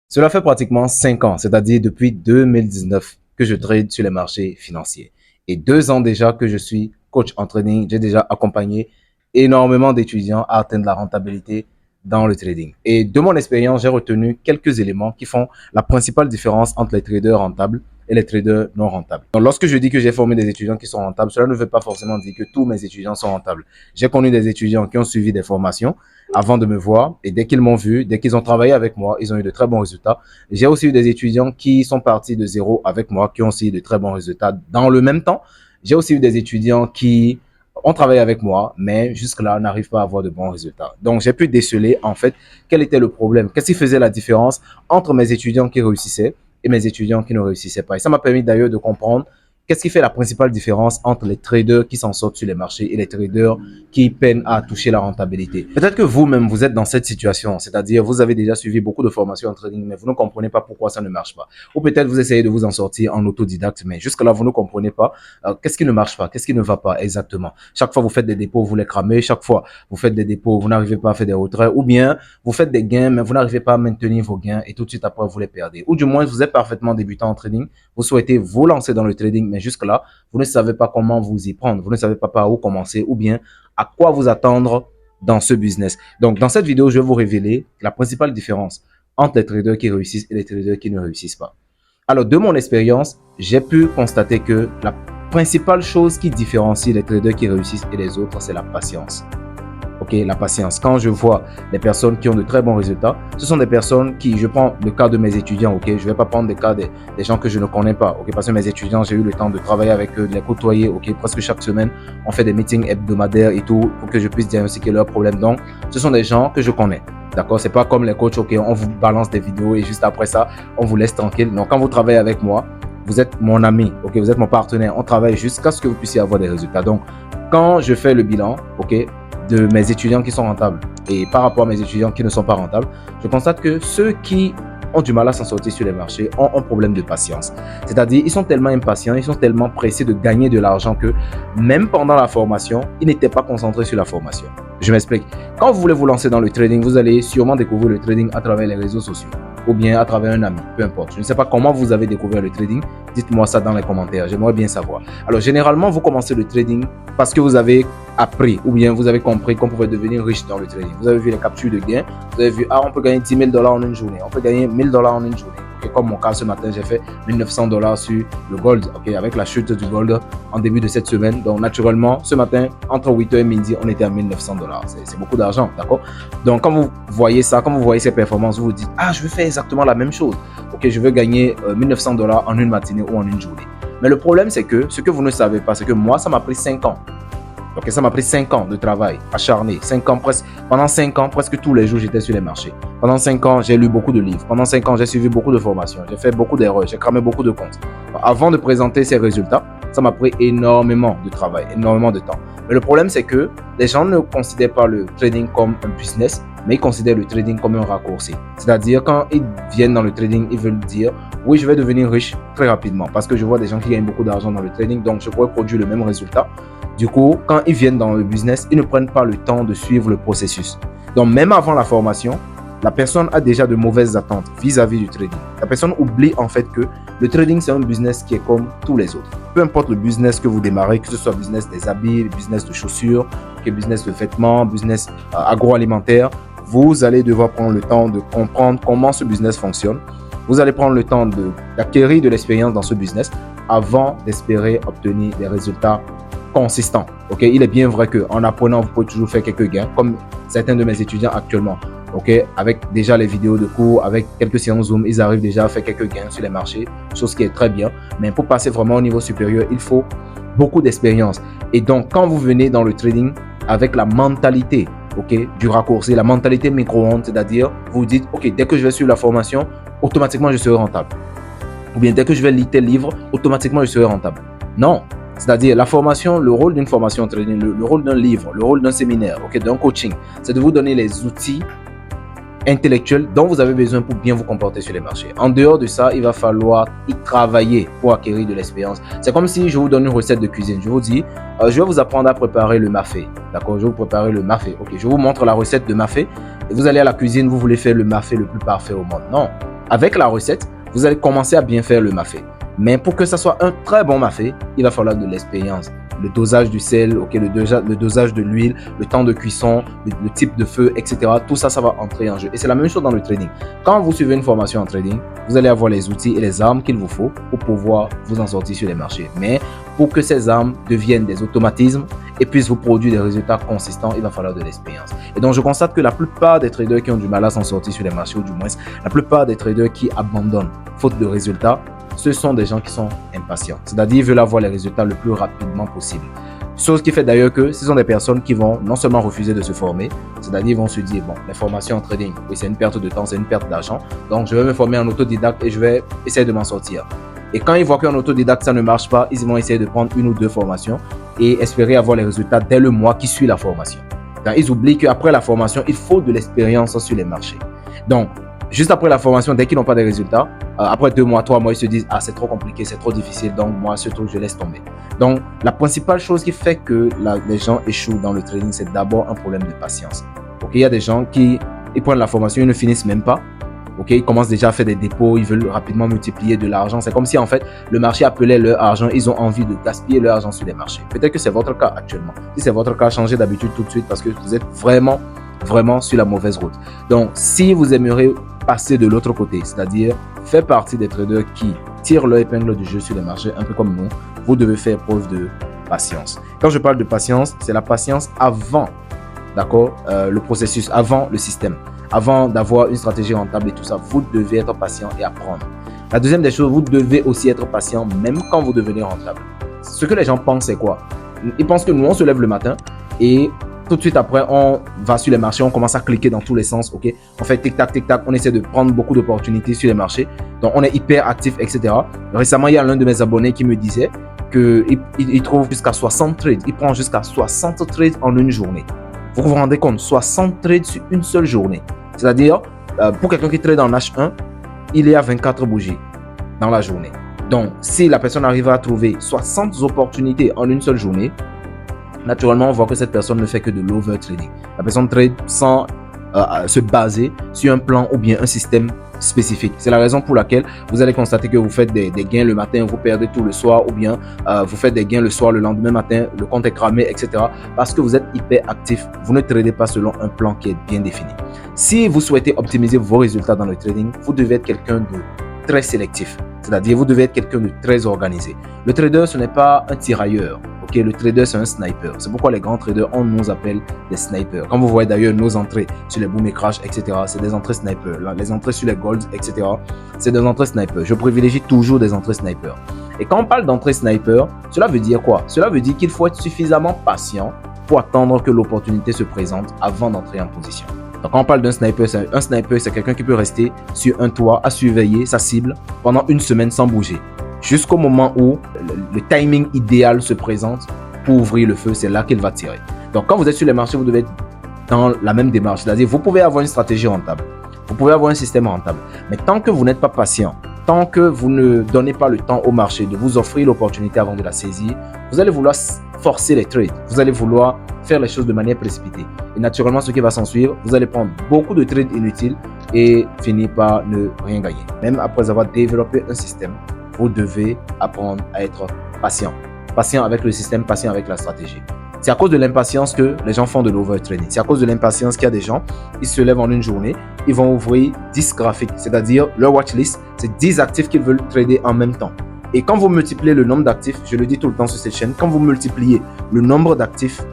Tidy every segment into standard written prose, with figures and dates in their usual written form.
Cela fait pratiquement 5 ans, c'est-à-dire depuis 2019 que je trade sur les marchés financiers. Et 2 ans déjà que je suis coach en trading, j'ai déjà accompagné énormément d'étudiants à atteindre la rentabilité dans le trading. Et de mon expérience, j'ai retenu quelques éléments qui font la principale différence entre les traders rentables et les traders non rentables. Donc, lorsque je dis que j'ai formé des étudiants qui sont rentables, cela ne veut pas forcément dire que tous mes étudiants sont rentables. J'ai connu des étudiants qui ont suivi des formations avant de me voir et dès qu'ils m'ont vu, dès qu'ils ont travaillé avec moi, ils ont eu de très bons résultats. J'ai aussi eu des étudiants qui sont partis de zéro avec moi, qui ont aussi eu de très bons résultats dans le même temps. J'ai aussi eu des étudiants qui ont travaillé avec moi, mais jusque-là, n'arrivent pas à avoir de bons résultats. Donc, j'ai pu déceler, en fait, quel était le problème, qu'est-ce qui faisait la différence entre mes étudiants qui réussissaient et mes étudiants qui ne réussissaient pas. Et ça m'a permis d'ailleurs de comprendre qu'est-ce qui fait la principale différence entre les traders qui s'en sortent sur les marchés et les traders qui peinent à toucher la rentabilité. Peut-être que vous-même, vous êtes dans cette situation, c'est-à-dire vous avez déjà suivi beaucoup de formations en trading, mais vous ne comprenez pas pourquoi ça ne marche pas. Ou peut-être vous essayez de vous en sortir en autodidacte, mais jusque-là, vous ne comprenez pas qu'est-ce qui ne marche pas, qu'est-ce qui ne va pas exactement. Chaque fois, vous faites des dépôts, vous les cramez. Chaque fois, vous faites des dépôts, vous n'arrivez pas à faire des retraits. Ou bien, vous faites des gains, mais vous n'arrivez pas à maintenir vos gains et tout de suite après, vous les perdez. Ou du moins, vous êtes parfaitement débutant en trading, vous souhaitez vous lancer dans le trading, mais jusque-là, vous ne savez pas comment vous y prendre, vous ne savez pas par où commencer ou bien à quoi vous attendre dans ce business. Donc, dans cette vidéo, je vais vous révéler la principale différence entre les traders qui réussissent et les traders qui ne réussissent pas. Alors, de mon expérience, j'ai pu constater que la principale chose qui différencie les traders qui réussissent et les autres, c'est la patience. Ok, la patience. Quand je vois des personnes qui ont de très bons résultats, ce sont des personnes qui, je prends le cas de mes étudiants, ok, je vais pas prendre des cas des gens que je ne connais pas, ok, parce que mes étudiants, j'ai eu le temps de travailler avec eux, de les côtoyer, ok, presque chaque semaine, on fait des meetings hebdomadaires et tout, pour que je puisse diagnostiquer leurs problèmes. Donc, ce sont des gens que je connais. D'accord, c'est pas comme les coachs, ok, on vous balance des vidéos et juste après ça, on vous laisse tranquille. Donc, quand vous travaillez avec moi, vous êtes mon ami, ok, vous êtes mon partenaire, on travaille jusqu'à ce que vous puissiez avoir des résultats. Donc, quand je fais le bilan, ok, de mes étudiants qui sont rentables et par rapport à mes étudiants qui ne sont pas rentables, je constate que ceux qui ont du mal à s'en sortir sur les marchés ont un problème de patience. C'est-à-dire, ils sont tellement impatients, ils sont tellement pressés de gagner de l'argent que même pendant la formation, ils n'étaient pas concentrés sur la formation. Je m'explique. Quand vous voulez vous lancer dans le trading, vous allez sûrement découvrir le trading à travers les réseaux sociaux ou bien à travers un ami, peu importe. Je ne sais pas comment vous avez découvert le trading. Dites-moi ça dans les commentaires. J'aimerais bien savoir. Alors, généralement, vous commencez le trading parce que vous avez appris ou bien vous avez compris qu'on pouvait devenir riche dans le trading. Vous avez vu les captures de gains. Vous avez vu, on peut gagner 10 000 $ en une journée. On peut gagner 1 000 $ en une journée. Okay, comme mon cas ce matin, j'ai fait 1 900 $ sur le gold, okay, avec la chute du gold en début de cette semaine. Donc, naturellement, ce matin, entre 8h et midi, on était à 1 900 $. C'est beaucoup d'argent, d'accord? Donc, quand vous voyez ça, quand vous voyez ces performances, vous vous dites, je veux faire exactement la même chose. Ok, je veux gagner 1 900 $ en une matinée ou en une journée. Mais le problème, c'est que ce que vous ne savez pas, c'est que moi, ça m'a pris 5 ans. Ok, ça m'a pris 5 ans de travail acharné. 5 ans presque. Pendant 5 ans, presque tous les jours, j'étais sur les marchés. Pendant 5 ans, j'ai lu beaucoup de livres. Pendant 5 ans, j'ai suivi beaucoup de formations. J'ai fait beaucoup d'erreurs. J'ai cramé beaucoup de comptes. Avant de présenter ces résultats, ça m'a pris énormément de travail, énormément de temps. Mais le problème, c'est que les gens ne considèrent pas le trading comme un business, mais ils considèrent le trading comme un raccourci. C'est-à-dire, quand ils viennent dans le trading, ils veulent dire, oui, je vais devenir riche très rapidement parce que je vois des gens qui gagnent beaucoup d'argent dans le trading, donc je pourrais produire le même résultat. Du coup, quand ils viennent dans le business, ils ne prennent pas le temps de suivre le processus. Donc, même avant la formation, la personne a déjà de mauvaises attentes vis-à-vis du trading. La personne oublie en fait que le trading, c'est un business qui est comme tous les autres. Peu importe le business que vous démarrez, que ce soit le business des habits, le business de chaussures, le business de vêtements, business agroalimentaire, vous allez devoir prendre le temps de comprendre comment ce business fonctionne. Vous allez prendre le temps d'acquérir de l'expérience dans ce business avant d'espérer obtenir des résultats consistant. Ok, il est bien vrai qu'en apprenant, vous pouvez toujours faire quelques gains, comme certains de mes étudiants actuellement. Ok, avec déjà les vidéos de cours, avec quelques séances Zoom, ils arrivent déjà à faire quelques gains sur les marchés, chose qui est très bien. Mais pour passer vraiment au niveau supérieur, il faut beaucoup d'expérience. Et donc, quand vous venez dans le trading avec la mentalité, ok, du raccourci, la mentalité micro-ondes, c'est-à-dire, vous dites, ok, dès que je vais suivre la formation, automatiquement je serai rentable. Ou bien dès que je vais lire tel livre, automatiquement je serai rentable. Non. C'est-à-dire, la formation, le rôle d'une formation en trading, le rôle d'un livre, le rôle d'un séminaire, okay, d'un coaching, c'est de vous donner les outils intellectuels dont vous avez besoin pour bien vous comporter sur les marchés. En dehors de ça, il va falloir y travailler pour acquérir de l'expérience. C'est comme si je vous donne une recette de cuisine. Je vous dis, je vais vous apprendre à préparer le mafé. D'accord, je vais vous préparer le mafé. Ok, je vous montre la recette de mafé. vous allez à la cuisine, vous voulez faire le mafé le plus parfait au monde. Non. Avec la recette, vous allez commencer à bien faire le mafé. Mais pour que ça soit un très bon mafé, il va falloir de l'expérience. Le dosage du sel, le dosage de l'huile, le temps de cuisson, le type de feu, etc. Tout ça, ça va entrer en jeu. Et c'est la même chose dans le trading. Quand vous suivez une formation en trading, vous allez avoir les outils et les armes qu'il vous faut pour pouvoir vous en sortir sur les marchés. Mais pour que ces armes deviennent des automatismes et puissent vous produire des résultats consistants, il va falloir de l'expérience. Et donc, je constate que la plupart des traders qui ont du mal à s'en sortir sur les marchés, ou du moins, la plupart des traders qui abandonnent faute de résultats, ce sont des gens qui sont impatients. C'est-à-dire, ils veulent avoir les résultats le plus rapidement possible. Chose qui fait d'ailleurs que ce sont des personnes qui vont non seulement refuser de se former, c'est-à-dire ils vont se dire, bon, les formations en trading, oui, c'est une perte de temps, c'est une perte d'argent, donc je vais me former en autodidacte et je vais essayer de m'en sortir. Et quand ils voient qu'en autodidacte, ça ne marche pas, ils vont essayer de prendre une ou deux formations et espérer avoir les résultats dès le mois qui suit la formation. Donc, ils oublient qu'après la formation, il faut de l'expérience sur les marchés. Donc, juste après la formation, dès qu'ils n'ont pas de résultats, après 2 mois, 3 mois, ils se disent « Ah, c'est trop compliqué, c'est trop difficile, donc moi, ce truc, je laisse tomber. » Donc, la principale chose qui fait que les gens échouent dans le trading, c'est d'abord un problème de patience. Il y a des gens qui ils prennent la formation, ils ne finissent même pas. Ils commencent déjà à faire des dépôts, ils veulent rapidement multiplier de l'argent. C'est comme si, en fait, le marché appelait leur argent, ils ont envie de gaspiller leur argent sur les marchés. Peut-être que c'est votre cas actuellement. Si c'est votre cas, changez d'habitude tout de suite parce que vous êtes vraiment sur la mauvaise route. Donc, si vous aimeriez passer de l'autre côté, c'est-à-dire faire partie des traders qui tirent leur épingle du jeu sur les marchés, un peu comme nous, vous devez faire preuve de patience. Quand je parle de patience, c'est la patience avant, d'accord, le processus, avant le système, avant d'avoir une stratégie rentable et tout ça. Vous devez être patient et apprendre. La deuxième des choses, vous devez aussi être patient même quand vous devenez rentable. Ce que les gens pensent, c'est quoi? Ils pensent que nous, on se lève le matin et tout de suite après, on va sur les marchés, on commence à cliquer dans tous les sens, ok? On fait tic-tac, tic-tac, on essaie de prendre beaucoup d'opportunités sur les marchés. Donc, on est hyper actif, etc. Récemment, il y a l'un de mes abonnés qui me disait qu'il trouve jusqu'à 60 trades. Il prend jusqu'à 60 trades en une journée. Vous vous rendez compte, 60 trades sur une seule journée. C'est-à-dire, pour quelqu'un qui trade en H1, il est à 24 bougies dans la journée. Donc, si la personne arrive à trouver 60 opportunités en une seule journée, naturellement, on voit que cette personne ne fait que de l'overtrading. La personne trade sans se baser sur un plan ou bien un système spécifique. C'est la raison pour laquelle vous allez constater que vous faites des gains le matin, vous perdez tout le soir, ou bien vous faites des gains le soir, le lendemain matin, le compte est cramé, etc. Parce que vous êtes hyper actif. Vous ne tradez pas selon un plan qui est bien défini. Si vous souhaitez optimiser vos résultats dans le trading, vous devez être quelqu'un de très sélectif. C'est-à-dire, vous devez être quelqu'un de très organisé. Le trader, ce n'est pas un tirailleur. Le trader, c'est un sniper. C'est pourquoi les grands traders, on nous appelle des snipers. Quand vous voyez d'ailleurs nos entrées sur les boom et crash, etc., c'est des entrées snipers. Les entrées sur les golds, etc., c'est des entrées snipers. Je privilégie toujours des entrées snipers. Et quand on parle d'entrée sniper, cela veut dire quoi? Cela veut dire qu'il faut être suffisamment patient pour attendre que l'opportunité se présente avant d'entrer en position. Donc, quand on parle d'un sniper, c'est quelqu'un qui peut rester sur un toit à surveiller sa cible pendant une semaine sans bouger. Jusqu'au moment où le timing idéal se présente pour ouvrir le feu, c'est là qu'il va tirer. Donc, quand vous êtes sur les marchés, vous devez être dans la même démarche. C'est-à-dire, vous pouvez avoir une stratégie rentable, vous pouvez avoir un système rentable. Mais tant que vous n'êtes pas patient, tant que vous ne donnez pas le temps au marché de vous offrir l'opportunité avant de la saisir, vous allez vouloir forcer les trades. Vous allez vouloir faire les choses de manière précipitée. Et naturellement, ce qui va s'en suivre, vous allez prendre beaucoup de trades inutiles et finir par ne rien gagner. Même après avoir développé un système, vous devez apprendre à être patient. Patient avec le système, patient avec la stratégie. C'est à cause de l'impatience que les gens font de l'overtrading. C'est à cause de l'impatience qu'il y a des gens, ils se lèvent en une journée, ils vont ouvrir 10 graphiques, c'est-à-dire leur watchlist, c'est 10 actifs qu'ils veulent trader en même temps. Et quand vous multipliez le nombre d'actifs, je le dis tout le temps sur cette chaîne, quand vous multipliez le nombre d'actifs,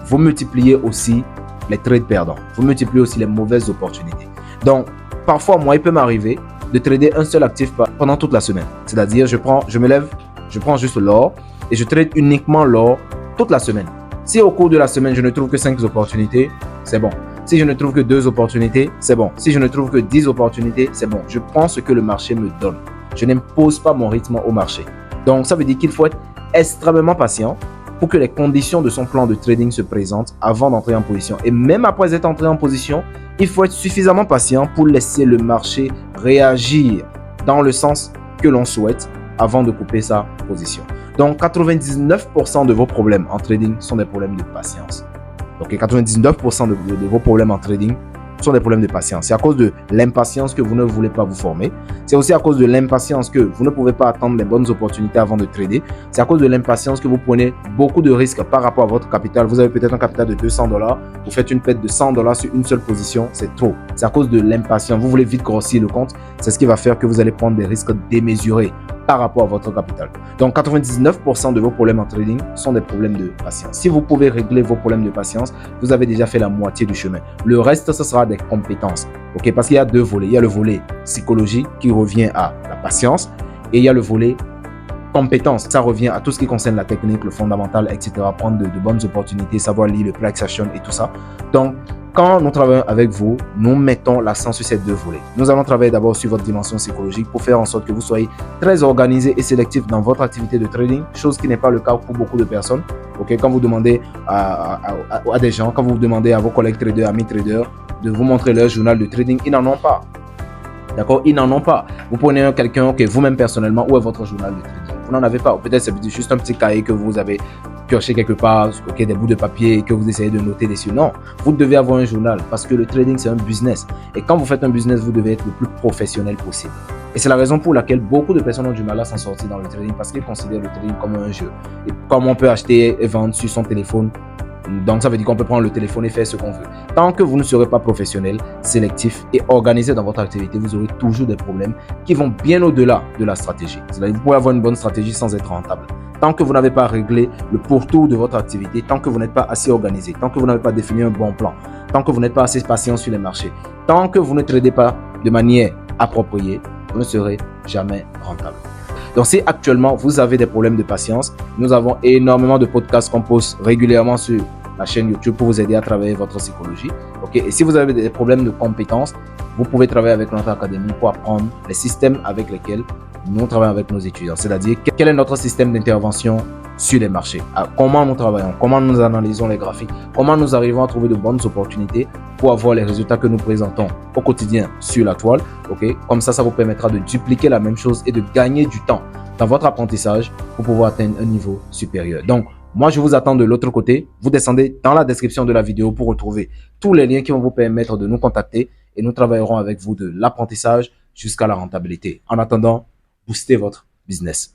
vous multipliez aussi les trades perdants. Vous multipliez aussi les mauvaises opportunités. Donc, parfois, moi, il peut m'arriver de trader un seul actif pendant toute la semaine. C'est-à-dire, je me lève, je prends juste l'or et je trade uniquement l'or toute la semaine. Si au cours de la semaine, je ne trouve que 5 opportunités, c'est bon. Si je ne trouve que 2 opportunités, c'est bon. Si je ne trouve que 10 opportunités, c'est bon. Je prends ce que le marché me donne. Je n'impose pas mon rythme au marché. Donc, ça veut dire qu'il faut être extrêmement patient pour que les conditions de son plan de trading se présentent avant d'entrer en position. Et même après être entré en position, il faut être suffisamment patient pour laisser le marché réagir dans le sens que l'on souhaite avant de couper sa position. Donc, 99% de vos problèmes en trading sont des problèmes de patience. Donc, 99% de vos problèmes en trading sont des problèmes de patience. C'est à cause de l'impatience que vous ne voulez pas vous former. C'est aussi à cause de l'impatience que vous ne pouvez pas attendre les bonnes opportunités avant de trader. C'est à cause de l'impatience que vous prenez beaucoup de risques par rapport à votre capital. Vous avez peut-être un capital de 200 $, vous faites une perte de 100 $ sur une seule position, c'est trop. C'est à cause de l'impatience. Vous voulez vite grossir le compte, c'est ce qui va faire que vous allez prendre des risques démesurés par rapport à votre capital. Donc 99% de vos problèmes en trading sont des problèmes de patience. Si vous pouvez régler vos problèmes de patience, vous avez déjà fait la moitié du chemin. Le reste, ce sera des compétences. Ok, parce qu'il y a deux volets. Il y a le volet psychologique qui revient à la patience et il y a le volet compétences. Ça revient à tout ce qui concerne la technique, le fondamental, etc. Prendre de bonnes opportunités, savoir lire le price action et tout ça. Donc, quand nous travaillons avec vous, nous mettons l'accent sur ces deux volets. Nous allons travailler d'abord sur votre dimension psychologique pour faire en sorte que vous soyez très organisé et sélectif dans votre activité de trading, chose qui n'est pas le cas pour beaucoup de personnes. Okay? Quand vous demandez à des gens, quand vous demandez à vos collègues traders, amis traders, de vous montrer leur journal de trading, ils n'en ont pas. D'accord? Ils n'en ont pas. Vous prenez quelqu'un que vous-même personnellement, où est votre journal de trading? Vous n'en avez pas. Peut-être c'est juste un petit cahier que vous avez pioché quelque part, okay, des bouts de papier que vous essayez de noter dessus. Non, vous devez avoir un journal parce que le trading, c'est un business. Et quand vous faites un business, vous devez être le plus professionnel possible. Et c'est la raison pour laquelle beaucoup de personnes ont du mal à s'en sortir dans le trading parce qu'ils considèrent le trading comme un jeu. Et comme on peut acheter et vendre sur son téléphone, donc ça veut dire qu'on peut prendre le téléphone et faire ce qu'on veut. Tant que vous ne serez pas professionnel, sélectif et organisé dans votre activité, vous aurez toujours des problèmes qui vont bien au-delà de la stratégie. C'est-à-dire que vous pouvez avoir une bonne stratégie sans être rentable. Tant que vous n'avez pas réglé le pourtour de votre activité, tant que vous n'êtes pas assez organisé, tant que vous n'avez pas défini un bon plan, tant que vous n'êtes pas assez patient sur les marchés, tant que vous ne tradez pas de manière appropriée, vous ne serez jamais rentable. Donc si actuellement vous avez des problèmes de patience, nous avons énormément de podcasts qu'on poste régulièrement sur la chaîne YouTube pour vous aider à travailler votre psychologie. Okay? Et si vous avez des problèmes de compétences, vous pouvez travailler avec notre académie pour apprendre les systèmes avec lesquels nous travaillons avec nos étudiants. C'est-à-dire quel est notre système d'intervention sur les marchés, comment nous travaillons, comment nous analysons les graphiques, comment nous arrivons à trouver de bonnes opportunités pour avoir les résultats que nous présentons au quotidien sur la toile. Okay? Comme ça vous permettra de dupliquer la même chose et de gagner du temps dans votre apprentissage pour pouvoir atteindre un niveau supérieur. Donc, moi, je vous attends de l'autre côté. Vous descendez dans la description de la vidéo pour retrouver tous les liens qui vont vous permettre de nous contacter et nous travaillerons avec vous de l'apprentissage jusqu'à la rentabilité. En attendant, boostez votre business.